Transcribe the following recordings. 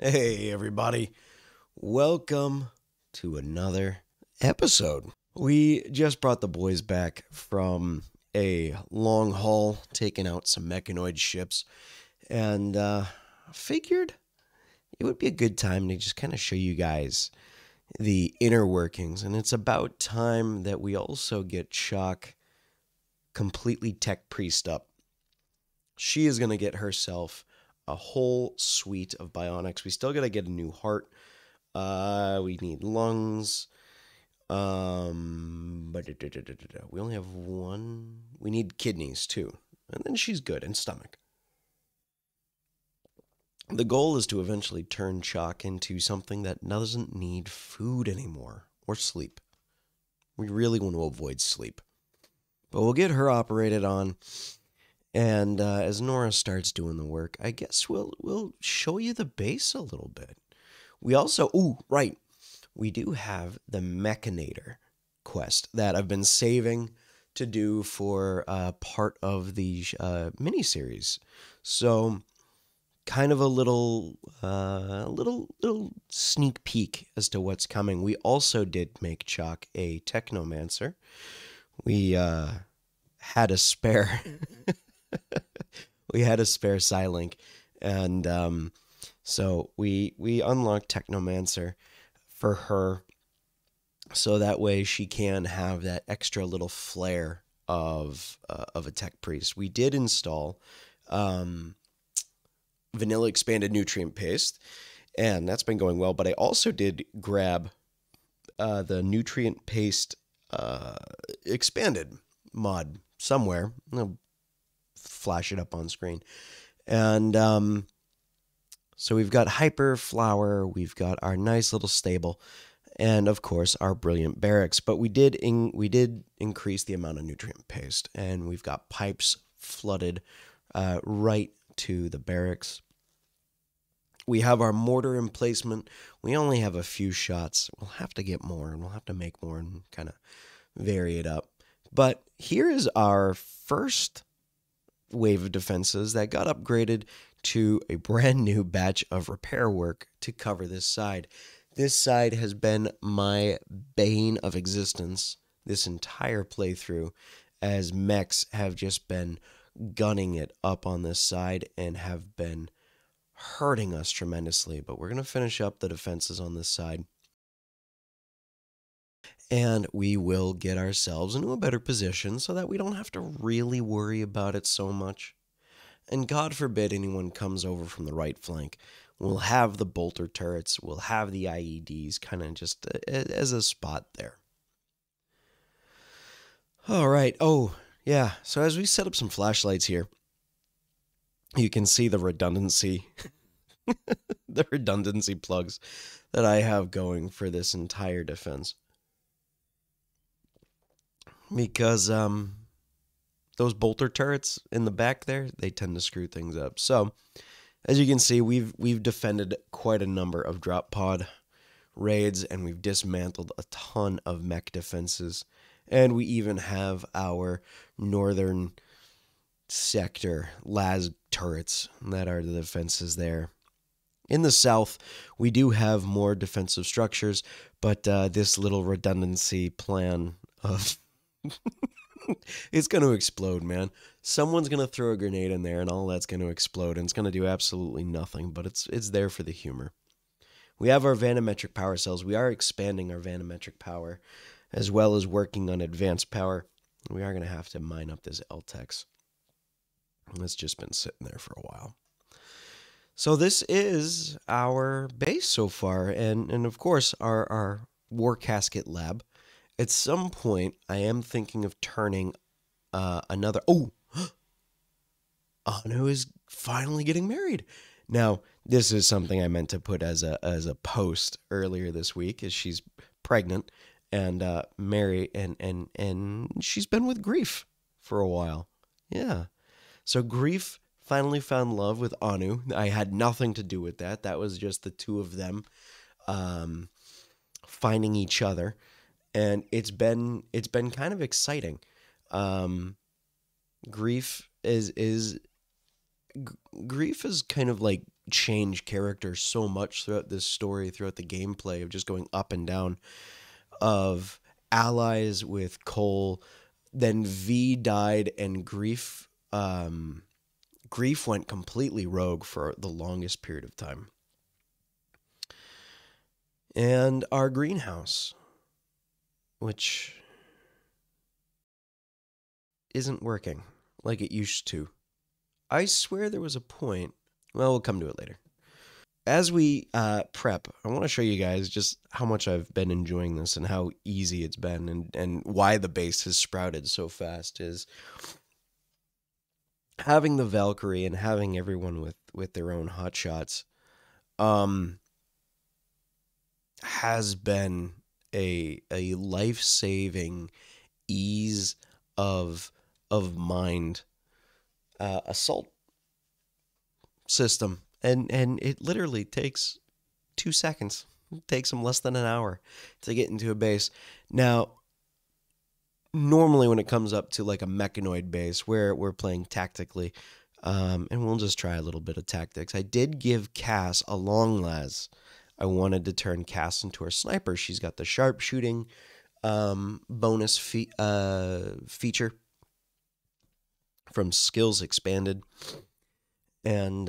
Hey, everybody. Welcome to another episode. We just brought the boys back from a long haul, taking out some mechanoid ships, and figured it would be a good time to just kind of show you guys the inner workings. And it's about time that we also get Shock completely tech priest up. She is going to get herself a whole suite of bionics. We still got to get a new heart. We need lungs. But we only have one. We need kidneys too. And then she's good. And stomach. The goal is to eventually turn Chalk into something that doesn't need food anymore or sleep. We really want to avoid sleep. But we'll get her operated on. And as Nora starts doing the work, I guess we'll show you the base a little bit. We also, we do have the Mechanator quest that I've been saving to do for part of the miniseries. So, kind of a little sneak peek as to what's coming. We also did make Chalk a Technomancer. We had a spare. We had a spare Psylink, and so we unlocked Technomancer for her, so that way she can have that extra little flair of a tech priest. We did install vanilla expanded nutrient paste, and that's been going well. But I also did grab the nutrient paste expanded mod somewhere. I'll flash it up on screen. And so we've got Hyper Flower, we've got our nice little stable, and of course our brilliant barracks. But we did increase the amount of nutrient paste, and we've got pipes flooded right to the barracks. We have our mortar emplacement. We only have a few shots. We'll have to get more, and we'll have to make more and kind of vary it up. But here is our first wave of defenses that got upgraded to a brand new batch of repair work to cover this side. This side has been my bane of existence this entire playthrough, as mechs have just been gunning it up on this side and have been hurting us tremendously. But we're going to finish up the defenses on this side, and we will get ourselves into a better position so that we don't have to really worry about it so much. And God forbid anyone comes over from the right flank. We'll have the bolter turrets, we'll have the IEDs kind of just as a spot there. All right. Oh, yeah. So as we set up some flashlights here, you can see the redundancy, the redundancy plugs that I have going for this entire defense. Because those bolter turrets in the back there, they tend to screw things up. So, as you can see, we've defended quite a number of drop pod raids, and we've dismantled a ton of mech defenses. And we even have our northern sector las turrets that are the defenses there. In the south, we do have more defensive structures, but this little redundancy plan of it's going to explode, man. Someone's going to throw a grenade in there, and all that's going to explode, and it's going to do absolutely nothing, but it's there for the humor. We have our vanometric power cells. We are expanding our vanometric power, as well as working on advanced power. We are going to have to mine up this LTEX. It's just been sitting there for a while. So this is our base so far, and of course, our War Casket Lab. At some point, I am thinking of turning another... Oh! Anu is finally getting married. Now, this is something I meant to put as a post earlier this week, as she's pregnant and married, and she's been with Grief for a while. Yeah. So Grief finally found love with Anu. I had nothing to do with that. That was just the two of them finding each other. And it's been kind of exciting. Grief is kind of like change character so much throughout this story, throughout the gameplay of just going up and down, of allies with Cole. Then V died, and Grief went completely rogue for the longest period of time. And our greenhouse, which isn't working like it used to. I swear there was a point. Well, we'll come to it later. As we prep, I want to show you guys just how much I've been enjoying this and how easy it's been, and why the base has sprouted so fast is having the Valkyrie and having everyone with their own hotshots has been a life-saving ease of mind assault system. And it literally takes 2 seconds. It takes them less than an hour to get into a base. Now, normally when it comes up to like a mechanoid base where we're playing tactically, and we'll just try a little bit of tactics. I did give Cass a long las. I wanted to turn Cass into her sniper. She's got the sharpshooting bonus feature from Skills Expanded. And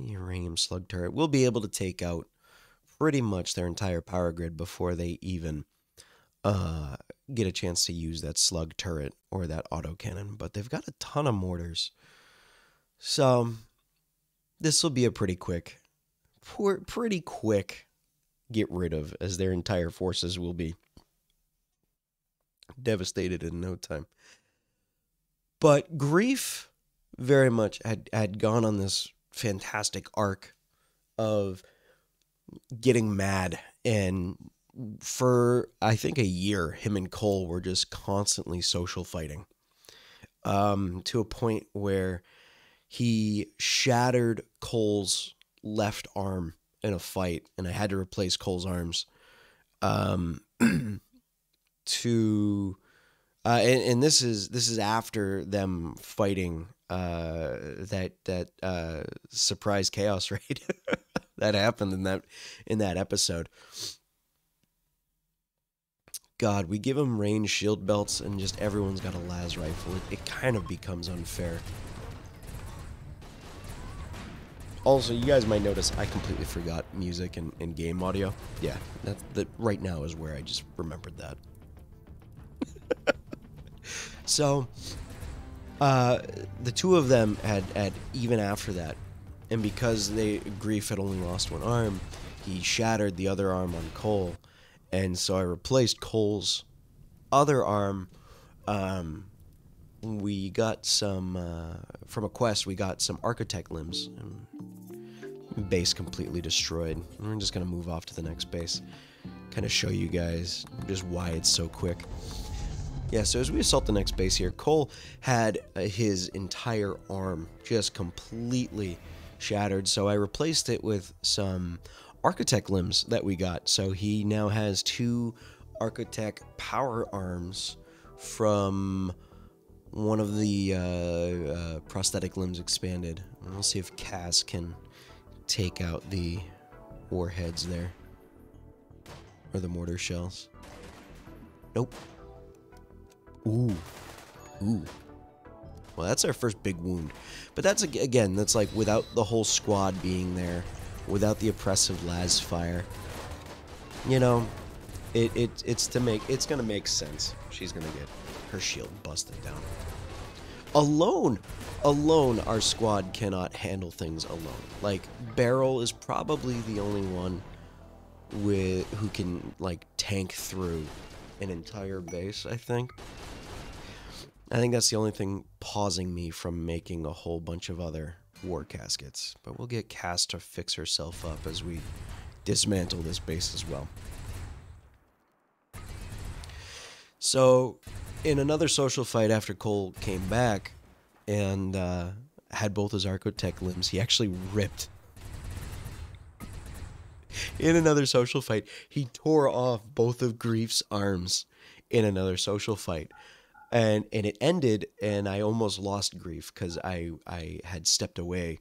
uranium slug turret will be able to take out pretty much their entire power grid before they even get a chance to use that slug turret or that autocannon. But they've got a ton of mortars. So this will be a pretty quick get rid of, as their entire forces will be devastated in no time. But Grief very much had gone on this fantastic arc of getting mad, and for I think a year, him and Cole were just constantly social fighting, to a point where he shattered Cole's left arm in a fight, and I had to replace Cole's arms to and this is after them fighting that surprise chaos raid that happened in that episode. God, we give them range shield belts and just everyone's got a las rifle. It kind of becomes unfair. Also, you guys might notice I completely forgot music and game audio. Yeah, that right now is where I just remembered that. So, the two of them had even after that, and because Grief had only lost one arm, he shattered the other arm on Cole, and so I replaced Cole's other arm. We got some from a quest. We got some architect limbs. And base completely destroyed. We're just gonna move off to the next base, kind of show you guys just why it's so quick. Yeah, so as we assault the next base here, Cole had his entire arm just completely shattered, so I replaced it with some architect limbs that we got. So he now has 2 architect power arms from one of the prosthetic limbs expanded. And we'll see if Cass can take out the warheads there, or the mortar shells. Nope. Ooh. Well, that's our first big wound. But that's, again, that's like without the whole squad being there, without the oppressive las fire. You know, it's gonna make sense. She's gonna get her shield busted down. Alone, our squad cannot handle things alone. Like, Beryl is probably the only one who can, like, tank through an entire base, I think. I think that's the only thing pausing me from making a whole bunch of other war caskets. But we'll get Cass to fix herself up as we dismantle this base as well. So, in another social fight after Cole came back and had both his architect limbs, he actually ripped. In another social fight, he tore off both of Grief's arms in another social fight. And it ended, and I almost lost Grief because I had stepped away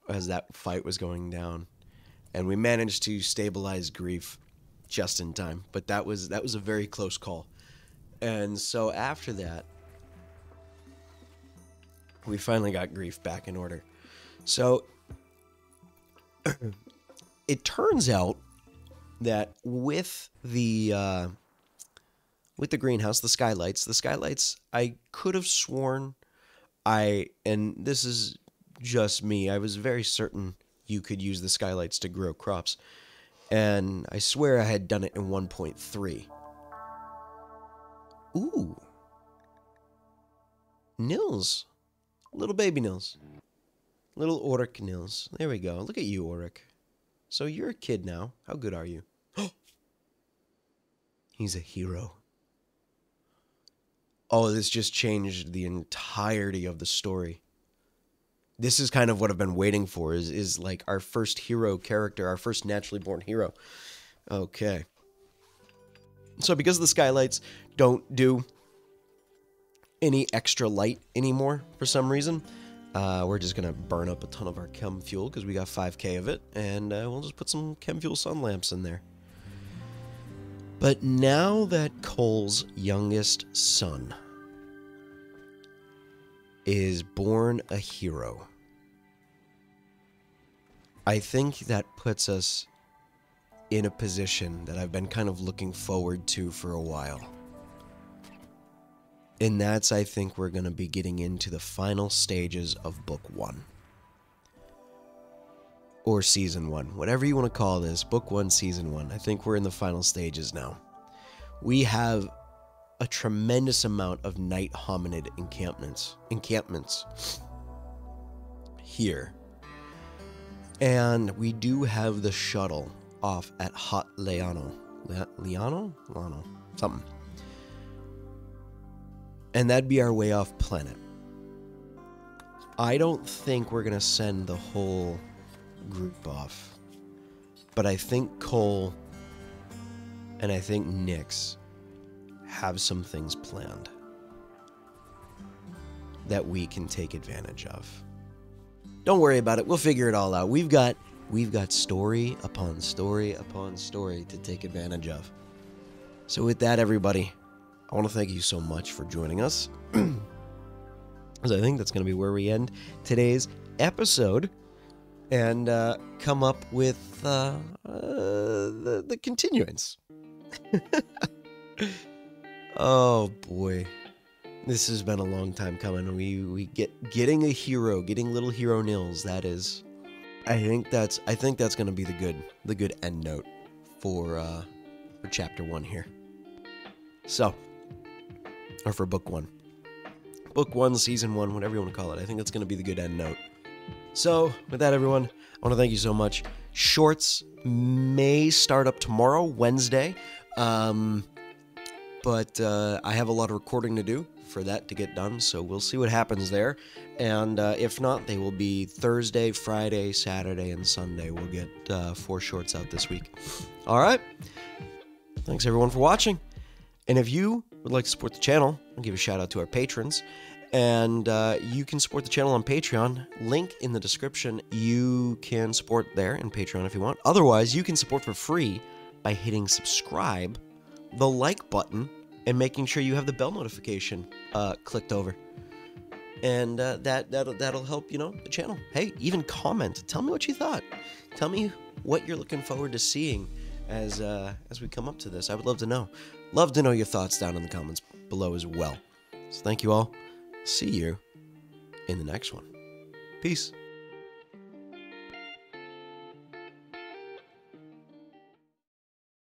as that fight was going down. And we managed to stabilize Grief just in time. But that was a very close call. And so after that, we finally got Grief back in order. So it turns out that with the greenhouse, the skylights, I could have sworn and this is just me, I was very certain you could use the skylights to grow crops. And I swear I had done it in 1.3. Ooh. Nils. Little baby Nils. Little Auric Nils. There we go. Look at you, Auric. So you're a kid now. How good are you? He's a hero. Oh, this just changed the entirety of the story. This is kind of what I've been waiting for, is like our first hero character, our first naturally born hero. Okay. So because the skylights don't do any extra light anymore for some reason, we're just going to burn up a ton of our chem fuel because we got 5k of it, and we'll just put some chem fuel sun lamps in there. But now that Cole's youngest son is born a hero, I think that puts us in a position that I've been kind of looking forward to for a while. And that's, I think, we're going to be getting into the final stages of Book 1. Or Season 1. Whatever you want to call this. Book 1, Season 1. I think we're in the final stages now. We have a tremendous amount of night hominid encampments here. And we do have the shuttle off at Hot Leano. Leano? Something. And that'd be our way off planet. I don't think we're going to send the whole group off. But I think Cole and I think Nyx have some things planned that we can take advantage of. Don't worry about it. We'll figure it all out. We've got story upon story upon story to take advantage of. So with that, everybody, I want to thank you so much for joining us. Because I think that's going to be where we end today's episode and come up with the continuance. Oh boy, this has been a long time coming. We getting a hero, getting little hero Nils. That is, I think that's going to be the good end note for chapter 1 here. So, or for book 1, season 1, whatever you want to call it. I think that's going to be the good end note. So with that, everyone, I want to thank you so much. Shorts may start up tomorrow, Wednesday. But I have a lot of recording to do for that to get done, so we'll see what happens there. And if not, they will be Thursday, Friday, Saturday, and Sunday. We'll get 4 shorts out this week. All right. Thanks, everyone, for watching. And if you would like to support the channel, I'll give a shout out to our patrons. And you can support the channel on Patreon. Link in the description. You can support there in Patreon if you want. Otherwise, you can support for free by hitting subscribe, the like button, and making sure you have the bell notification clicked over. And that'll help, the channel. Hey, even comment. Tell me what you thought. Tell me what you're looking forward to seeing as we come up to this. I would love to know. Love to know your thoughts down in the comments below as well. So thank you all. See you in the next one. Peace.